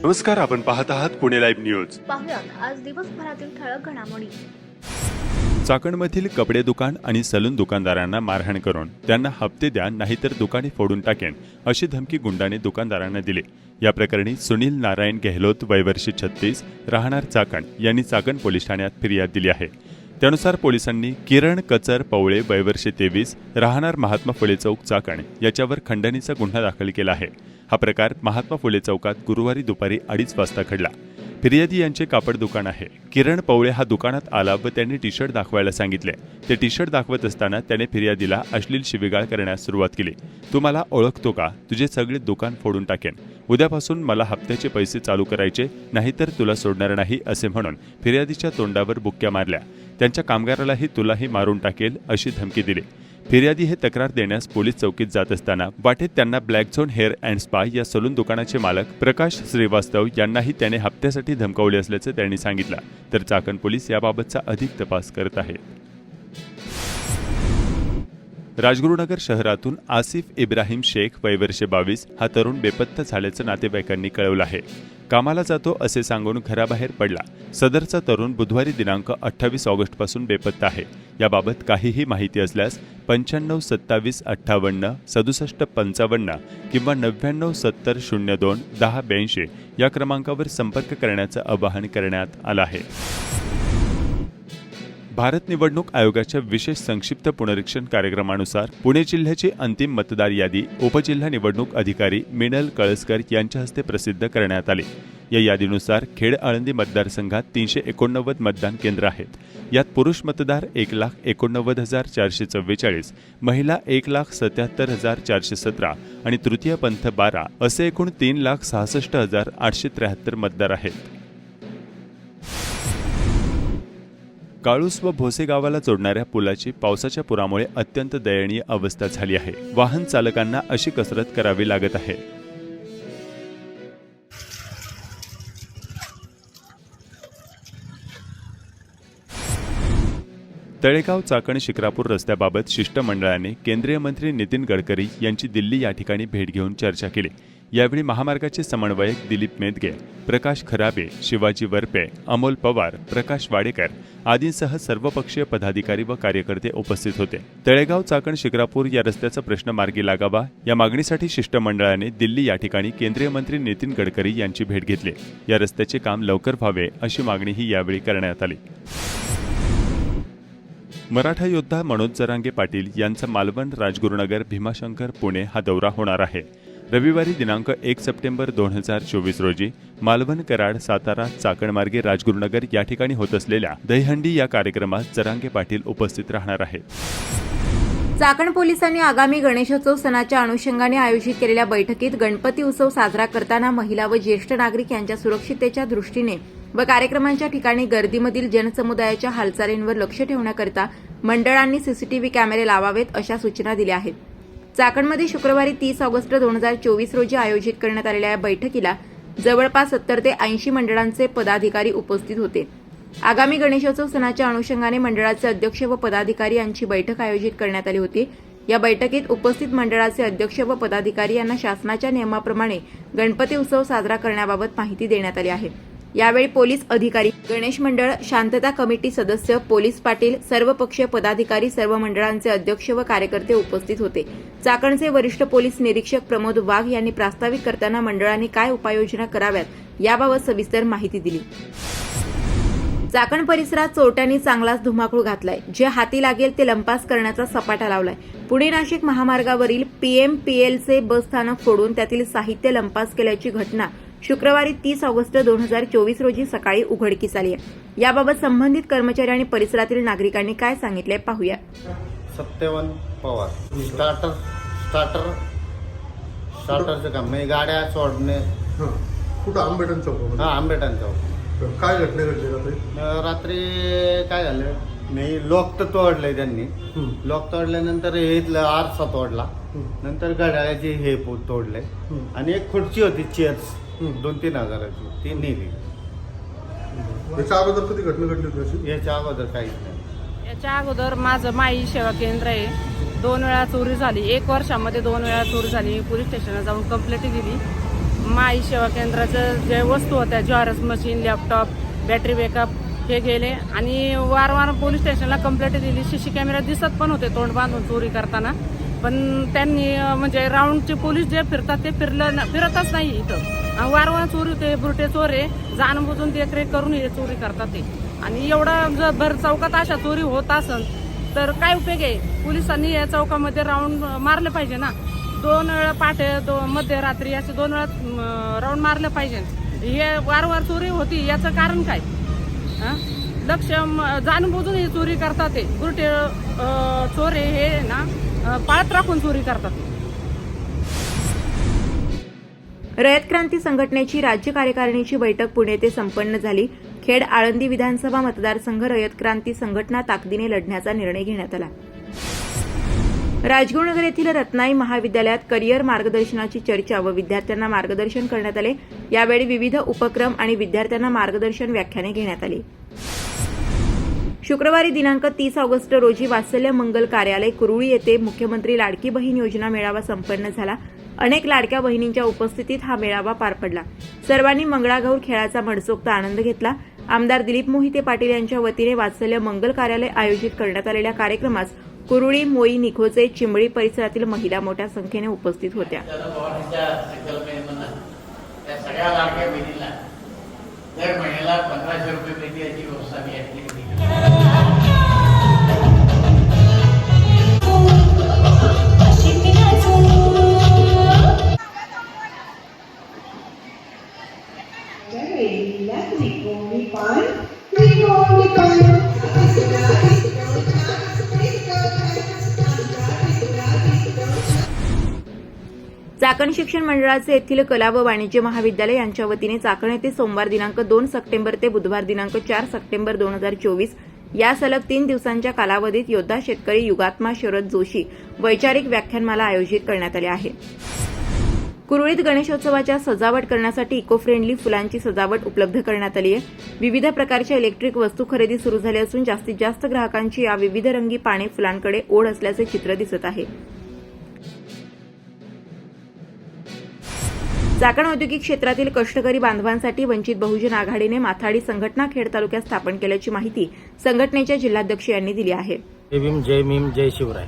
नमस्कार, आपण पाहत आहात पुणे लाईव्ह न्यूज. पाहुयात आज दिवसभरातील ठळक घडामोडी. चाकणमधील कपडे दुकान आणि सलून दुकानदारांना मारहाण करून त्यांना हप्ते द्या नाहीतर दुकाने फोडून टाकेन अशी धमकी गुंडाने दुकानदारांना दिली. या प्रकरणी सुनील नारायण गेहलोत वय वर्ष 36 राहणार चाकण यांनी चाकण पोलीस ठाण्यात फिर्याद दिली आहे. त्यानुसार पोलिसांनी किरण कचर पवळे वय वर्ष 23 राहणार महात्मा फुले चौक चाकण याच्यावर खंडणीचा गुन्हा दाखल केला आहे. हा प्रकार महात्मा फुले चौकात गुरुवारी दुपारी 2:30 वाजता घडला. फिर्यादी यांचे कापड दुकान आहे. किरण पवळे हा दुकानात आला व त्यांनी टी शर्ट दाखवायला सांगितले. ते टी शर्ट दाखवत असताना त्याने फिर्यादीला अश्लील शिवीगाळ करण्यास सुरुवात केली. तू मला ओळखतो का? तुझे सगळे दुकान फोडून टाकेन. उद्यापासून मला हप्त्याचे पैसे चालू करायचे, नाहीतर तुला सोडणार नाही असे म्हणून फिर्यादीच्या तोंडावर बुक्क्या मारल्या. त्यांच्या कामगारालाही तुलाही मारून टाकेल अशी धमकी दिली. फिर्यादी हे तक्रार देण्यास पोलीस चौकीत जात असताना वाटेत त्यांना black zone hair and spa या सलून दुकानाचे मालक प्रकाश श्रीवास्तव यांनाही त्याने हप्त्यासाठी धमकावले असल्याचं त्यांनी सांगितलं. तर चाकण पोलीस याबाबतचा अधिक तपास करत आहेत. राजगुरुनगर शहरातून आसिफ इब्राहिम शेख वय वर्ष 22 हा तरुण बेपत्ता झाल्याचं नातेवाईकांनी कळवलं आहे. कामाला जातो असे सांगून घराबाहेर पडला. सदरचा तरुण बुधवारी दिनांक 28 ऑगस्टपासून बेपत्ता आहे. याबाबत काहीही माहिती असल्यास 95 27 58 67 55 किंवा 99 70 02 10 82 या क्रमांकावर संपर्क करण्याचं आवाहन करण्यात आलं आहे. भारत निवडणूक आयोगाच्या विशेष संक्षिप्त पुनरीक्षण कार्यक्रमानुसार पुणे जिल्ह्याची अंतिम मतदार यादी उपजिल्हा निवडणूक अधिकारी मिनल कळसकर यांच्या हस्ते प्रसिद्ध करण्यात आली. या यादीनुसार खेड आळंदी मतदारसंघात 389 मतदान केंद्र आहेत. यात पुरुष मतदार 1,89,444, महिला 1,77,417 आणि तृतीय पंथ 12 असे एकूण 3,66,873 मतदार आहेत. काळूस व भोसे गावाला जोडणाऱ्या पुलाची पावसाच्या पुरामुळे अत्यंत दयनीय अवस्था झाली आहे. वाहन चालकांना अशी कसरत करावी लागत आहे. तळेगाव चाकण शिक्रापूर रस्त्याबाबत शिष्टमंडळाने केंद्रीय मंत्री नितीन गडकरी यांची दिल्ली या ठिकाणी भेट घेऊन चर्चा केली. यावेळी महामार्गाचे समन्वयक दिलीप मेदगे, प्रकाश खराबे, शिवाजी वरपे, अमोल पवार, प्रकाश वाडेकर आदींसह सर्वपक्षीय पदाधिकारी व कार्यकर्ते उपस्थित होते. तळेगाव चाकण शिक्रापूर या रस्त्याचा प्रश्न मार्गी लागावा या मागणीसाठी शिष्टमंडळाने दिल्ली या ठिकाणी केंद्रीय मंत्री नितीन गडकरी यांची भेट घेतली. या रस्त्याचे काम लवकर व्हावे अशी मागणीही यावेळी करण्यात आली. मराठा योद्धा मनोज जरांगे पाटील यांचा मालवण राजगुरुनगर भीमाशंकर पुणे हा दौरा होणार आहे. रविवारी दिनांक 1 सप्टेंबर 2024 रोजी मालवण कराड सातारा चाकण मार्गे राजगुरुनगर या ठिकाणी होत असलेल्या दहीहंडी या कार्यक्रमात जरांगे पाटील उपस्थित राहणार आहेत. चाकण पोलिसांनी आगामी गणेशोत्सव सणाच्या अनुषंगाने आयोजित केलेल्या बैठकीत गणपती उत्सव साजरा करताना महिला व ज्येष्ठ नागरिक यांच्या सुरक्षिततेच्या दृष्टीने व कार्यक्रमांच्या ठिकाणी गर्दीमधील जनसमुदायाच्या हालचालींवर लक्ष ठेवण्याकरिता मंडळांनी सीसीटीव्ही कॅमेरे लावावेत अशा सूचना दिल्या आहेत. चाकणमध्ये शुक्रवारी 30 ऑगस्ट 2024 रोजी आयोजित करण्यात आलेल्या या बैठकीला जवळपास 70 ते 80 मंडळांचे पदाधिकारी उपस्थित होते. आगामी गणेशोत्सव सणाच्या अनुषंगाने मंडळाचे अध्यक्ष व पदाधिकारी यांची बैठक आयोजित करण्यात आली होती. या बैठकीत उपस्थित मंडळाचे अध्यक्ष व पदाधिकारी यांना शासनाच्या नियमाप्रमाणे गणपती उत्सव साजरा करण्याबाबत माहिती देण्यात आली आहे. यावेळी पोलीस अधिकारी, गणेश मंडळ, शांतता कमिटी सदस्य, पोलीस पाटील, सर्वपक्षीय पदाधिकारी, सर्व मंडळांचे अध्यक्ष व कार्यकर्ते उपस्थित होते. चाकणचे वरिष्ठ पोलीस निरीक्षक प्रमोद वाघ यांनी प्रास्ताविक करताना मंडळांनी काय उपाययोजना कराव्यात याबाबत सविस्तर माहिती दिली. चाकण परिसरात चोरट्यांनी चांगलाच धुमाकूळ घातलाय. जे हाती लागेल ते लंपास करण्याचा सपाटा लावलाय. पुणे नाशिक महामार्गावरील PMPLचे बस स्थानक फोडून त्यातील साहित्य लंपास केल्याची घटना शुक्रवारी 30 ऑगस्ट 2024 रोजी सकाळी उघडकीस आली आहे. याबाबत संबंधित कर्मचारी आणि परिसरातील नागरिकांनी काय सांगितले पाहूया. सत्यवन पवार, स्टार्टरचं काम म्हणजे गाड्या सोडणे. कुठं आंबेडन चौक? हां, आंबेडन चौक. काय घटना घडली रात्री काय झालं, नाही लॉक तर तोडलंय त्यांनी. लॉक तोडल्यानंतर हे इथलं आरसा तोडला, नंतर घड्याळाची हे तोडले आणि एक खुर्ची होती चेअर्स 2-3 हजाराची, ती नेली. याच्या अगोदर कधी घटना घडली होती? याच्या अगोदर काहीच नाही. याच्या अगोदर माझं माई सेवा केंद्र आहे. 2 वेळा चोरी झाली. 1 वर्षामध्ये 2 वेळा चोरी झाली. पोलीस स्टेशनला जाऊन कंप्लेंट दिली. माई सेवा केंद्राचं जे वस्तू होत्या ज्वारस मशीन, लॅपटॉप, बॅटरी बॅकअप हे गेले आणि वारंवार पोलीस स्टेशनला कंप्लेंट दिली. सीसी कॅमेरा दिसत पण होते तोंड बांधून चोरी करताना, पण त्यांनी म्हणजे राऊंडचे पोलीस जे फिरतात ते फिरतच नाही इथं. वारंवार चोरी होते, बुरटे चोरे जाणबुजून देखरेख करून हे चोरी करतात ते. आणि एवढा जर भर चौकात अशा चोरी होत असेल तर काय उपयोग आहे? पोलिसांनी या चौकामध्ये राऊंड मारले पाहिजे ना. 2 वेळा पहाटे मध्यरात्री असे 2 वेळा राऊंड मारले पाहिजे. हे वारंवार चोरी होती याचं कारण काय? लक्ष जाणबुजून ही चोरी करतात ते बुरटे चोरे हे ना पाळत राखून चोरी करतात. रयत क्रांती संघटनेची राज्य कार्यकारिणीची बैठक पुणे येथे संपन्न झाली. खेड आळंदी विधानसभा मतदारसंघ रयत क्रांती संघटना ताकदीने लढण्याचा निर्णय घेण्यात आला. राजगुरुनगर येथील रत्नाई महाविद्यालयात करिअर मार्गदर्शनाची चर्चा व विद्यार्थ्यांना मार्गदर्शन करण्यात आले. यावेळी विविध उपक्रम आणि विद्यार्थ्यांना मार्गदर्शन व्याख्याने घेण्यात आली. शुक्रवारी दिनांक 30 ऑगस्ट रोजी वात्सल्य मंगल कार्यालय कुरुळी येथे मुख्यमंत्री लाडकी बहीण योजना मेळावा संपन्न झाला. अनेक लाडक्या बहिणींच्या उपस्थितीत हा मेळावा पार पडला. सर्वांनी मंगळागौर खेळाचा मनसोक्त आनंद घेतला. आमदार दिलीप मोहिते पाटील यांच्या वतीने वात्सल्य मंगल कार्यालय आयोजित करण्यात आलेल्या कार्यक्रमास कुरुळी, मोई, निखोचे, चिंबळी परिसरातील महिला मोठ्या संख्येने उपस्थित होत्या. सगळ्या लाडक्या बहिणीला दर महिन्याला 1500 रुपये मिळते याची व्यवस्था मी केली. चाकण शिक्षण मंडळाचे येथील कला व वाणिज्य महाविद्यालय यांच्या वतीने चाकण येथे सोमवार दिनांक 2 सप्टेंबर ते बुधवार दिनांक 4 सप्टेंबर 2024 या सलग 3 दिवसांच्या कालावधीत योद्धा शेतकरी युगात्मा शरद जोशी वैचारिक व्याख्यानमाला आयोजित करण्यात आली आहे. कुरुळीत गणेशोत्सवाच्या सजावट करण्यासाठी इको फ्रेंडली फुलांची सजावट उपलब्ध करण्यात आली आहे. विविध प्रकारच्या इलेक्ट्रिक वस्तू खरेदी सुरू झाली असून जास्तीत जास्त ग्राहकांची या विविध रंगी पाने फुलांकडे ओढ असल्याचे चित्र दिसत आहे. चाकण औद्योगिक क्षेत्रातील कष्टकरी बांधवांसाठी वंचित बहुजन आघाडीने माथाडी संघटना खेड तालुक्यात स्थापन केल्याची माहिती संघटनेच्या जिल्हाध्यक्ष यांनी दिली आहे. जय भीम जय शिवराय.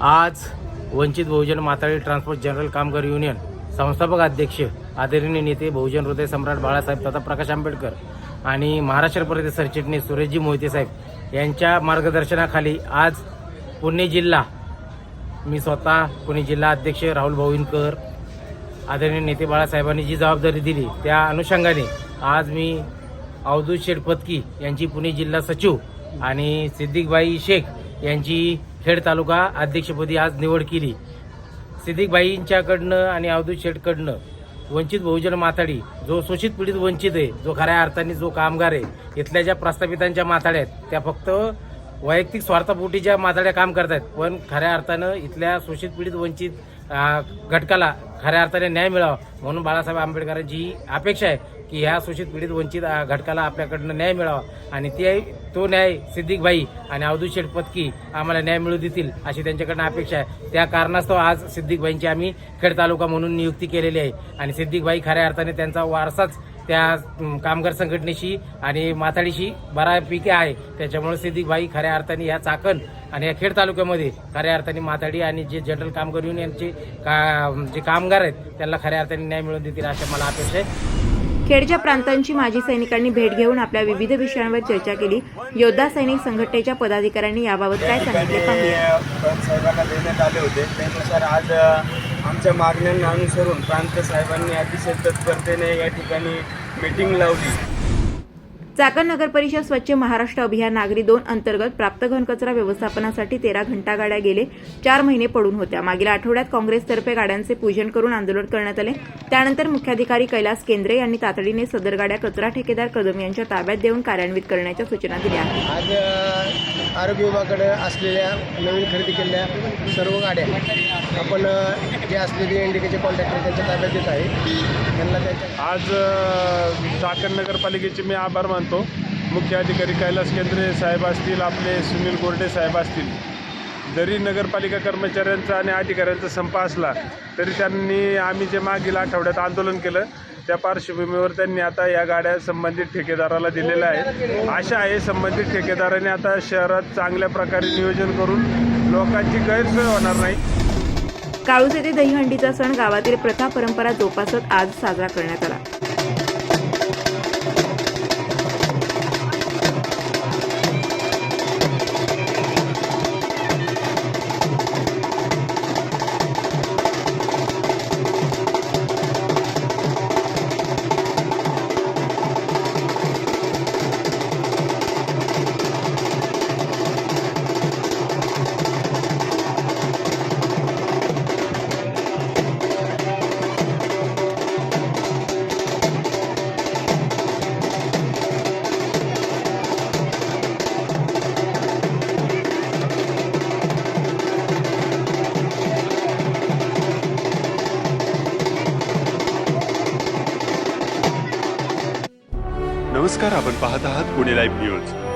आज वंचित बहुजन माथाडी ट्रान्सपोर्ट जनरल कामगार युनियन संस्थापक अध्यक्ष आदरणीय नेते बहुजन हृदय सम्राट बाळासाहेब तथा प्रकाश आंबेडकर आणि महाराष्ट्र प्रदेश सरचिटणीस सुरेशजी मोहिते साहेब यांच्या मार्गदर्शनाखाली आज पुणे जिल्हा, मी स्वतः पुणे जिल्हा अध्यक्ष राहुल भाऊंकर, आदरणीय नेते बाळासाहेबांनी जी जबाबदारी दिली त्या अनुषंगाने आज मी अवधूत शेठ पत्की यांची पुणे जिल्हा सचिव आणि सिद्दीकबाई शेख यांची खेड तालुका अध्यक्षपदी आज निवड केली. सिद्दीकबाईंच्याकडनं आणि अवधूत शेठकडनं वंचित बहुजन माथाडी जो शोषित पीडित वंचित आहे, जो खऱ्या अर्थाने जो कामगार आहे, इथल्या ज्या प्रस्थापितांच्या माथाड्या आहेत त्या फक्त वैयक्तिक स्वार्थापोटी ज्या माथाड्या काम करतात, पण खऱ्या अर्थानं इथल्या शोषित पीडित वंचित घटकाला खऱ्या अर्थाने न्याय मिळावा म्हणून बाळासाहेब आंबेडकरांची अपेक्षा आहे की ह्या शोषित पीडित वंचित घटकाला आपल्याकडनं न्याय मिळावा आणि तो न्याय सिद्दीकबाई आणि अवधूत शेठ पत्की आम्हाला न्याय मिळवू देतील अशी त्यांच्याकडनं अपेक्षा आहे. त्या कारणास्तव आज सिद्दीकबाईंची आम्ही खेड तालुका म्हणून नियुक्ती केलेली आहे आणि सिद्दीकबाई खऱ्या अर्थाने त्यांचा वारसाच त्या कामगार संघटनेशी आणि माथाडीशी बऱ्यापैकी आहे. त्याच्यामुळे सिद्दीकबाई खऱ्या अर्थाने या चाकण आणि या खेड तालुक्यामध्ये खऱ्या अर्थाने माथाडी आणि जे जनरल कामगार युनियनचे जे कामगार आहेत त्यांना खऱ्या अर्थाने न्याय मिळवून देतील अशा मला अपेक्षा आहे. खेडच्या प्रांतांची माजी सैनिकांनी भेट घेऊन आपल्या विविध विषयांवर चर्चा केली. योद्धा सैनिक संघटनेच्या पदाधिकाऱ्यांनी याबाबत काय सांगितले पाहूया. साहेबांना देण्यात आले होते त्यानुसार आज आमच्या मागण्यांना अनुसरून प्रांत साहेबांनी अतिशय तत्परतेने या ठिकाणी मीटिंग लावली. चाकण नगर परिषद स्वच्छ महाराष्ट्र अभियान नागरी 2 अंतर्गत प्राप्त घनकचरा व्यवस्थापनासाठी 13 घंटा गाड्या गेले 4 महिने पडून होत्या. मागील आठवड्यात काँग्रेसतर्फे गाड्यांचे पूजन करून आंदोलन करण्यात आले. त्यानंतर मुख्याधिकारी कैलास केंद्रे यांनी तातडीने सदर गाड्या कचरा ठेकेदार कदम यांच्या ताब्यात देऊन कार्यान्वित करण्याच्या सूचना दिल्या आहेत. आज आरोग्य विभागाकडे असलेल्या नवीन खरेदी केलेल्या सर्व गाड्या आपण जे असलेले इंडिकेचे कॉन्ट्रॅक्टर त्यांच्या ताब्यात देत आहे. त्यांना त्यांच्या आज चाकण नगरपालिकेचे मी आभार मानतो. मुख्य अधिकारी कैलास केंद्रे साहेब असतील, आपले सुनील गोरडे साहेब असतील, जरी नगरपालिका कर्मचाऱ्यांचा आणि अधिकाऱ्यांचा संप असला तरी आम्ही जे मागील आठवड्यात आंदोलन केलं त्या पार्श्वभूमीवर त्यांनी आता या गाड्या संबंधित ठेकेदाराला दिलेल्या आहेत. आशा आहे संबंधित ठेकेदाराने आता शहरात चांगल्या प्रकारे नियोजन करून लोकांची गैरसोय होणार नाही. काळूस येथे दहीहंडीचा सण गावातील प्रथा परंपरा जोपासत आज साजरा करण्यात आला. नमस्कार, आपण पाहत आहात पुणे लाईव्ह न्यूज.